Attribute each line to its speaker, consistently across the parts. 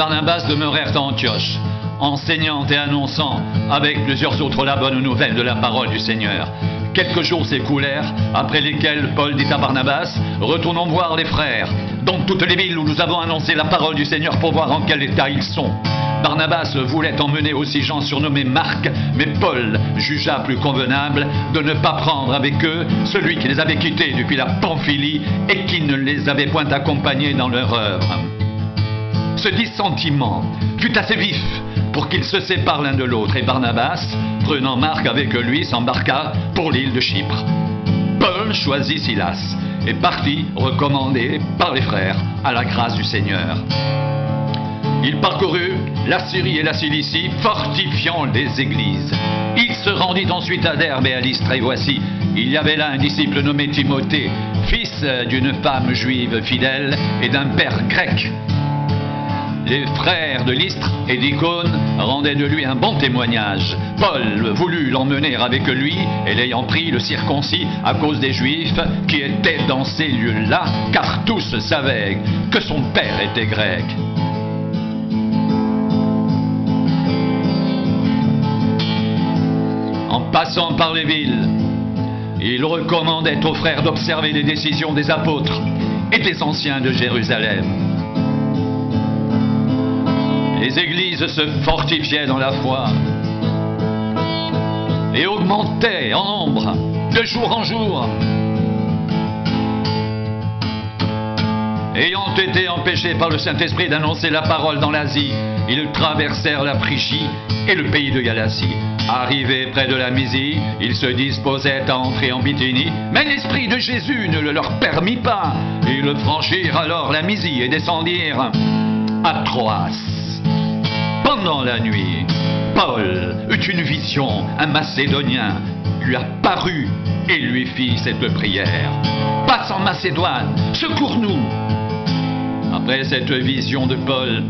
Speaker 1: Barnabas demeurèrent à Antioche, enseignant et annonçant avec plusieurs autres la bonne nouvelle de la parole du Seigneur. Quelques jours s'écoulèrent, après lesquels Paul dit à Barnabas: « Retournons voir les frères dans toutes les villes où nous avons annoncé la parole du Seigneur pour voir en quel état ils sont. » Barnabas voulait emmener aussi Jean surnommé Marc, mais Paul jugea plus convenable de ne pas prendre avec eux celui qui les avait quittés depuis la Pamphylie et qui ne les avait point accompagnés dans leur œuvre. Ce dissentiment fut assez vif pour qu'ils se séparent l'un de l'autre, et Barnabas, prenant Marc avec lui, s'embarqua pour l'île de Chypre. Paul choisit Silas et partit, recommandé par les frères à la grâce du Seigneur. Il parcourut la Syrie et la Cilicie, fortifiant les églises. Il se rendit ensuite à Derbe et à Lystre, et voici, il y avait là un disciple nommé Timothée, fils d'une femme juive fidèle et d'un père grec. Les frères de Lystre et d'Icône rendaient de lui un bon témoignage. Paul voulut l'emmener avec lui, et l'ayant pris, le circoncis à cause des Juifs qui étaient dans ces lieux-là, car tous savaient que son père était grec. En passant par les villes, il recommandait aux frères d'observer les décisions des apôtres et des anciens de Jérusalem. Les églises se fortifiaient dans la foi et augmentaient en nombre de jour en jour. Ayant été empêchés par le Saint-Esprit d'annoncer la parole dans l'Asie, ils traversèrent la Phrygie et le pays de Galatie. Arrivés près de la Mysie, ils se disposaient à entrer en Bithynie, mais l'Esprit de Jésus ne le leur permit pas. Ils franchirent alors la Mysie et descendirent à Troas. Pendant la nuit, Paul eut une vision. Un Macédonien lui apparut et lui fit cette prière: « Passe en Macédoine, secours-nous !» Après cette vision de Paul,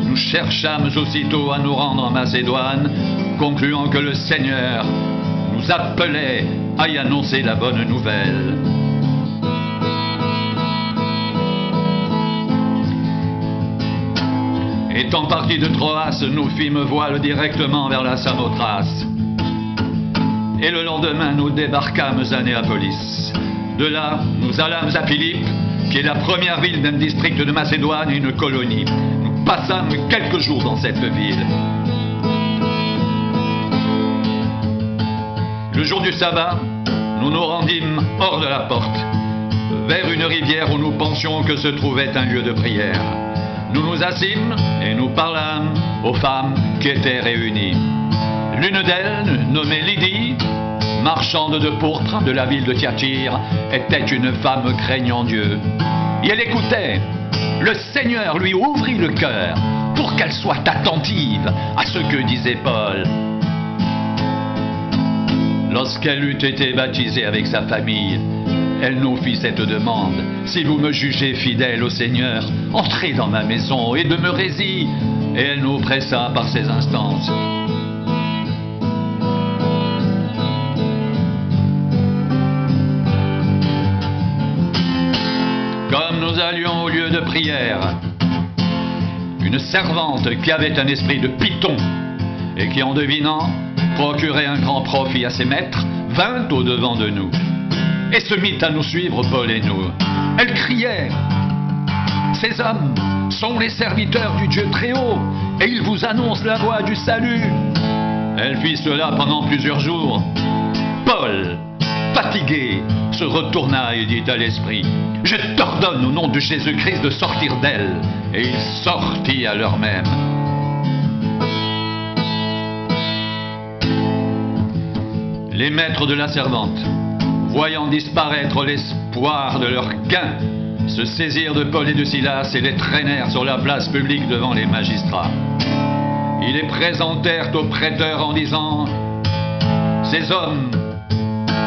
Speaker 1: nous cherchâmes aussitôt à nous rendre en Macédoine, concluant que le Seigneur nous appelait à y annoncer la bonne nouvelle. Étant partis de Troas, nous fîmes voile directement vers la Samothrace. Et le lendemain, nous débarquâmes à Néapolis. De là, nous allâmes à Philippe, qui est la première ville d'un district de Macédoine et une colonie. Nous passâmes quelques jours dans cette ville. Le jour du sabbat, nous nous rendîmes hors de la porte, vers une rivière où nous pensions que se trouvait un lieu de prière. Nous nous assîmes et nous parlâmes aux femmes qui étaient réunies. L'une d'elles, nommée Lydie, marchande de pourpre de la ville de Thyatire, était une femme craignant Dieu. Et elle écoutait. Le Seigneur lui ouvrit le cœur pour qu'elle soit attentive à ce que disait Paul. Lorsqu'elle eut été baptisée avec sa famille, elle nous fit cette demande: « Si vous me jugez fidèle au Seigneur, entrez dans ma maison et demeurez-y. » Et elle nous pressa par ses instances. Comme nous allions au lieu de prière, une servante qui avait un esprit de python et qui, en devinant, procurait un grand profit à ses maîtres, vint au-devant de nous et se mit à nous suivre, Paul et nous. Elle criait: « Ces hommes sont les serviteurs du Dieu très haut, et ils vous annoncent la voie du salut. » Elle fit cela pendant plusieurs jours. Paul, fatigué, se retourna et dit à l'esprit: « Je t'ordonne au nom de Jésus-Christ de sortir d'elle. » Et il sortit à l'heure même. Les maîtres de la servante, voyant disparaître l'espoir de leur gain, se saisirent de Paul et de Silas et les traînèrent sur la place publique devant les magistrats. Ils les présentèrent aux prêteurs en disant: « Ces hommes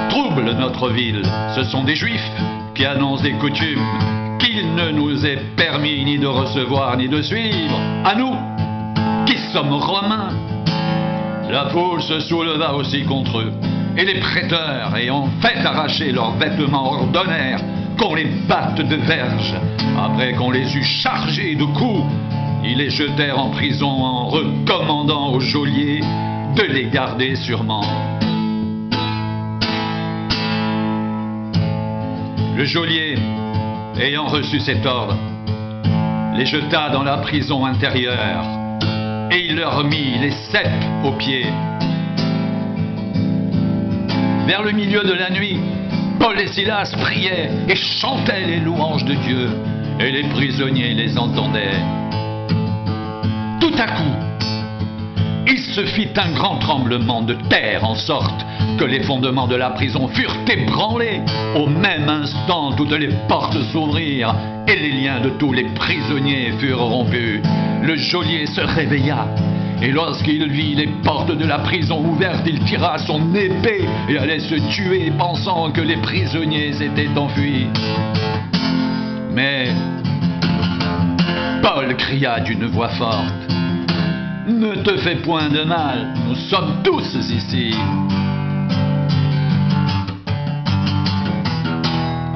Speaker 1: troublent notre ville. Ce sont des Juifs qui annoncent des coutumes qu'il ne nous est permis ni de recevoir ni de suivre, à nous qui sommes Romains. » La foule se souleva aussi contre eux, et les prêteurs, ayant fait arracher leurs vêtements, ordonnèrent qu'on les batte de verges. Après qu'on les eut chargés de coups, Ils les jetèrent en prison en recommandant au geôlier de les garder sûrement. Le geôlier, ayant reçu cet ordre, les jeta dans la prison intérieure et il leur mit les ceps aux pieds. Vers le milieu de la nuit, Paul et Silas priaient et chantaient les louanges de Dieu, et les prisonniers les entendaient. Tout à coup, il se fit un grand tremblement de terre, en sorte que les fondements de la prison furent ébranlés. Au même instant, toutes les portes s'ouvrirent et les liens de tous les prisonniers furent rompus. Le geôlier se réveilla, et lorsqu'il vit les portes de la prison ouvertes, il tira son épée et allait se tuer, pensant que les prisonniers étaient enfuis. Mais Paul cria d'une voix forte: « Ne te fais point de mal, nous sommes tous ici. »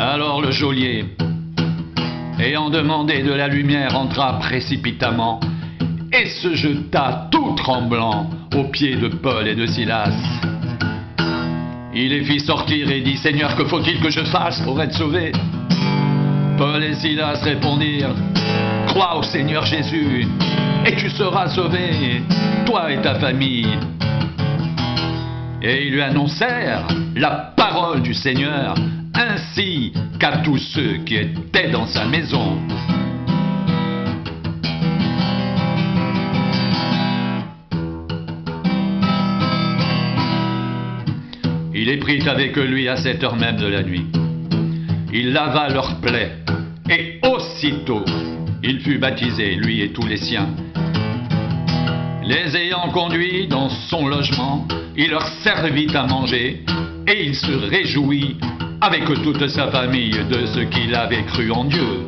Speaker 1: Alors le geôlier, ayant demandé de la lumière, entra précipitamment et se jeta tout tremblant aux pieds de Paul et de Silas. Il les fit sortir et dit: « Seigneur, que faut-il que je fasse pour être sauvé ?» Paul et Silas répondirent: « Crois au Seigneur Jésus, et tu seras sauvé, toi et ta famille. » Et ils lui annoncèrent la parole du Seigneur, ainsi qu'à tous ceux qui étaient dans sa maison. Il les prit avec lui à cette heure même de la nuit. Il lava leurs plaies, et aussitôt il fut baptisé, lui et tous les siens. Les ayant conduits dans son logement, il leur servit à manger, et il se réjouit avec toute sa famille de ce qu'il avait cru en Dieu.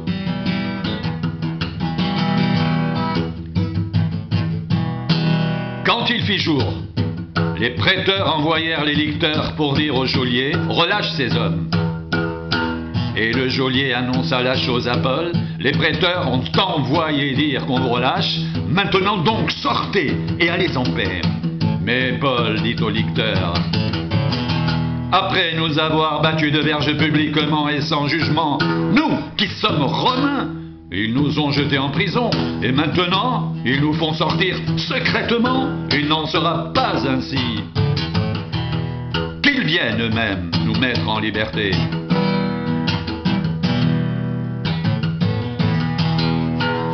Speaker 1: Quand il fit jour, les prêteurs envoyèrent les licteurs pour dire au geôlier: « Relâche ces hommes. » Et le geôlier annonça la chose à Paul. Les prêteurs ont envoyé dire qu'on vous relâche. Maintenant donc sortez et allez en paix. Mais Paul dit aux licteurs: « Après nous avoir battus de verge publiquement et sans jugement, nous qui sommes Romains, ils nous ont jetés en prison, et maintenant ils nous font sortir secrètement. Il n'en sera pas ainsi. Qu'ils viennent eux-mêmes nous mettre en liberté. »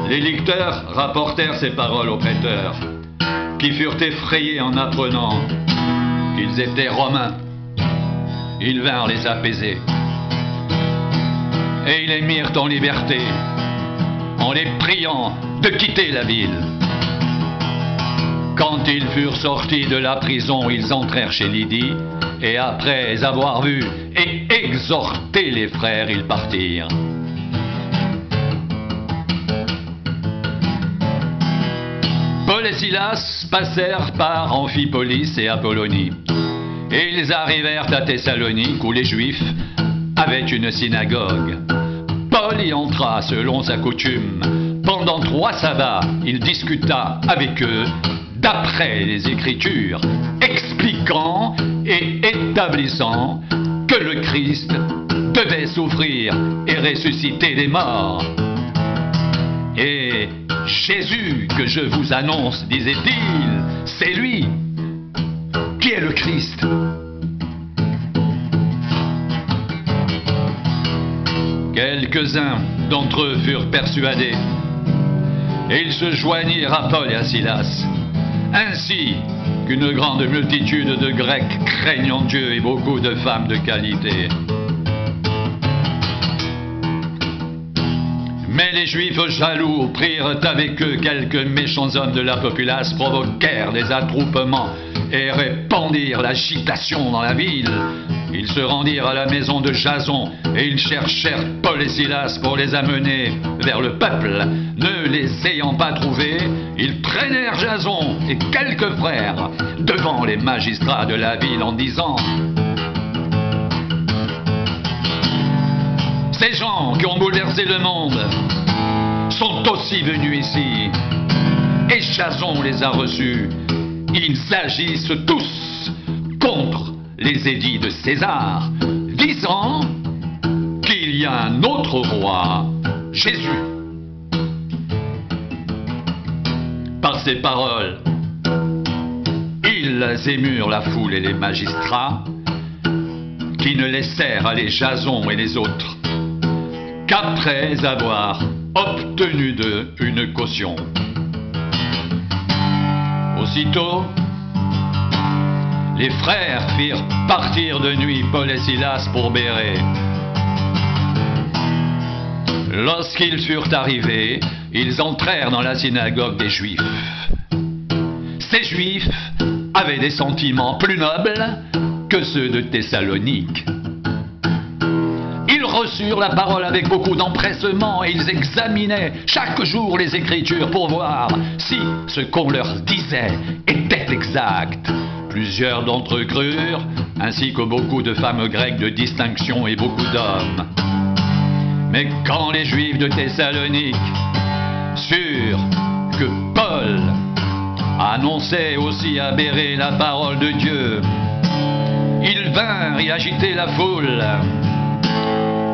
Speaker 1: Les licteurs rapportèrent ces paroles aux prêteurs, qui furent effrayés en apprenant qu'ils étaient Romains. Ils vinrent les apaiser, et ils les mirent en liberté, en les priant de quitter la ville. Quand ils furent sortis de la prison, ils entrèrent chez Lydie, et après avoir vu et exhorté les frères, ils partirent. Paul et Silas passèrent par Amphipolis et Apollonie, et ils arrivèrent à Thessalonique, où les Juifs avaient une synagogue. Paul y entra selon sa coutume. Pendant 3 sabbats, il discuta avec eux d'après les Écritures, expliquant et établissant que le Christ devait souffrir et ressusciter des morts. Et Jésus que je vous annonce, disait-il, c'est lui qui est le Christ. Quelques-uns d'entre eux furent persuadés, et ils se joignirent à Paul et à Silas, ainsi qu'une grande multitude de Grecs craignant Dieu et beaucoup de femmes de qualité. Mais les Juifs jaloux prirent avec eux quelques méchants hommes de la populace, provoquèrent des attroupements et répandirent l'agitation dans la ville. Ils se rendirent à la maison de Jason et ils cherchèrent Paul et Silas pour les amener vers le peuple. Ne les ayant pas trouvés, ils traînèrent Jason et quelques frères devant les magistrats de la ville en disant: « Ces gens qui ont bouleversé le monde sont aussi venus ici, et Jason les a reçus. Ils agissent tous contre les édits de César, disant qu'il y a un autre roi, Jésus. Par ces paroles, ils émurent la foule et les magistrats, qui ne laissèrent aller Jason et les autres qu'après avoir obtenu d'eux une caution. Aussitôt, les frères firent partir de nuit Paul et Silas pour Bérée. Lorsqu'ils furent arrivés, ils entrèrent dans la synagogue des Juifs. Ces Juifs avaient des sentiments plus nobles que ceux de Thessalonique. Ils reçurent la parole avec beaucoup d'empressement et ils examinaient chaque jour les Écritures pour voir si ce qu'on leur disait était exact. Plusieurs d'entre eux crurent, ainsi que beaucoup de femmes grecques de distinction et beaucoup d'hommes. Mais quand les Juifs de Thessalonique surent que Paul annonçait aussi à Bérée la parole de Dieu, ils vinrent y agiter la foule.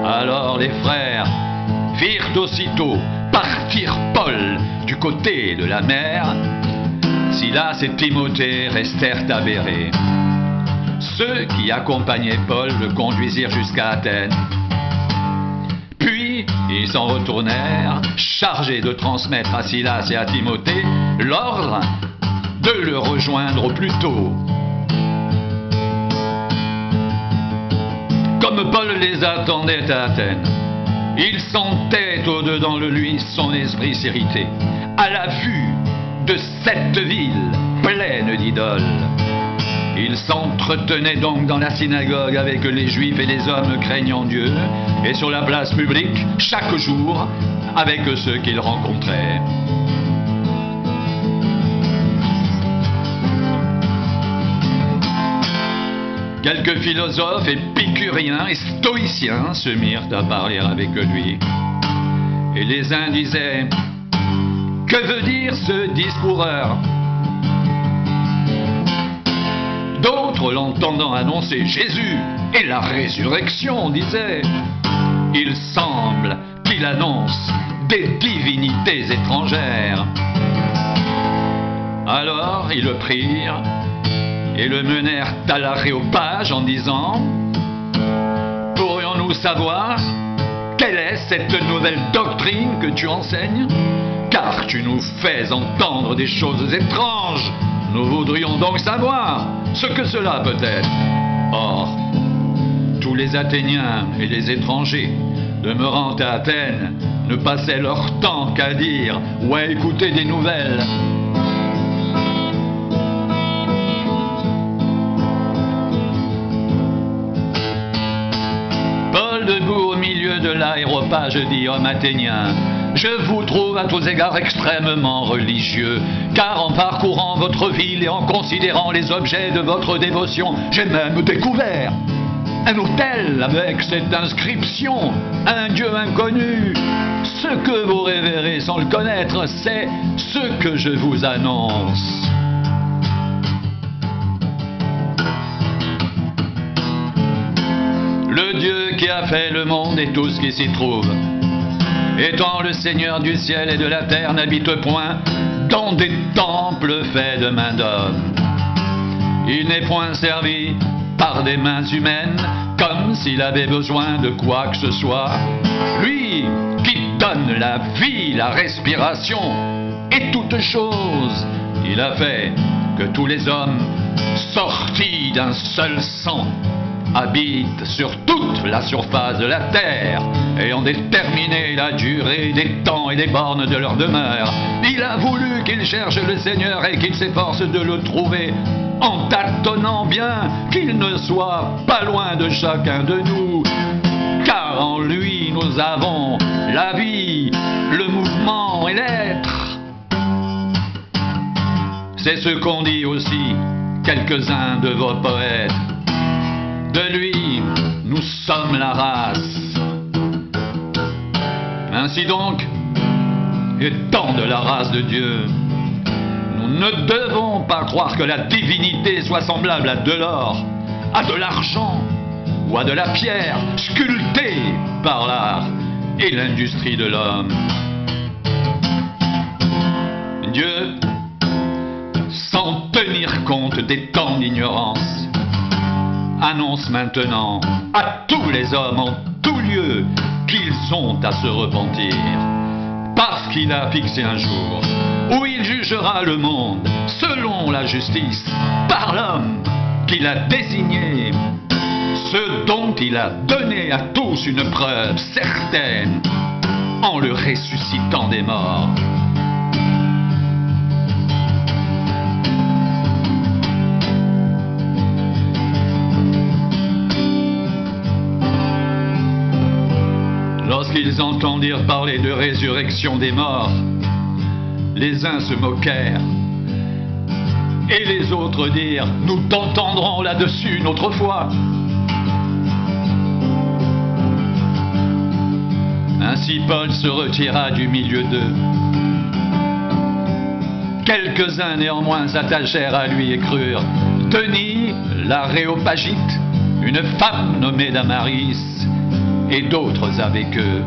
Speaker 1: Alors les frères firent aussitôt partir Paul du côté de la mer. Silas et Timothée restèrent à Bérée. Ceux qui accompagnaient Paul le conduisirent jusqu'à Athènes. Puis ils s'en retournèrent, chargés de transmettre à Silas et à Timothée l'ordre de le rejoindre au plus tôt. Comme Paul les attendait à Athènes, il sentait au-dedans de lui son esprit s'irriter à la vue de cette ville pleine d'idoles. Il s'entretenait donc dans la synagogue avec les Juifs et les hommes craignant Dieu, et sur la place publique, chaque jour, avec ceux qu'il rencontrait. Quelques philosophes, épicuriens et stoïciens se mirent à parler avec lui. Et les uns disaient: « Que veut dire ce discoureur ?» D'autres, l'entendant annoncer Jésus et la résurrection, disaient: « Il semble qu'il annonce des divinités étrangères. » Alors ils le prirent et le menèrent à l'Aréopage en disant: « Pourrions-nous savoir quelle est cette nouvelle doctrine que tu enseignes? Car tu nous fais entendre des choses étranges. Nous voudrions donc savoir ce que cela peut être. » Or, tous les Athéniens et les étrangers demeurant à Athènes ne passaient leur temps qu'à dire ou à écouter des nouvelles. Paul, debout au milieu de l'aréopage, dit: « Hommes athéniens, je vous trouve à tous égards extrêmement religieux, car en parcourant votre ville et en considérant les objets de votre dévotion, j'ai même découvert un autel avec cette inscription: un Dieu inconnu. Ce que vous révérez sans le connaître, c'est ce que je vous annonce. » Le Dieu qui a fait le monde et tout ce qui s'y trouve, étant le Seigneur du ciel et de la terre, n'habite point dans des temples faits de mains d'hommes. Il n'est point servi par des mains humaines, comme s'il avait besoin de quoi que ce soit. Lui qui donne la vie, la respiration et toutes choses, il a fait que tous les hommes sortis d'un seul sang habitent sur toute la surface de la terre, ayant déterminé la durée des temps et des bornes de leur demeure. Il a voulu qu'ils cherchent le Seigneur et qu'ils s'efforcent de le trouver, en tâtonnant bien qu'il ne soit pas loin de chacun de nous, car en lui nous avons la vie, le mouvement et l'être. C'est ce qu'ont dit aussi quelques-uns de vos poètes. De lui, nous sommes la race. Ainsi donc, étant de la race de Dieu. Nous ne devons pas croire que la divinité soit semblable à de l'or, à de l'argent ou à de la pierre sculptée par l'art et l'industrie de l'homme. Dieu, sans tenir compte des temps d'ignorance, annonce maintenant à tous les hommes en tout lieu qu'ils ont à se repentir, parce qu'il a fixé un jour où il jugera le monde selon la justice par l'homme qu'il a désigné, ce dont il a donné à tous une preuve certaine en le ressuscitant des morts. Lorsqu'ils entendirent parler de résurrection des morts, les uns se moquèrent et les autres dirent « Nous t'entendrons là-dessus une autre fois ». Ainsi Paul se retira du milieu d'eux. Quelques-uns néanmoins s'attachèrent à lui et crurent. Denis, l'Aréopagite, une femme nommée Damaris, et d'autres avec eux.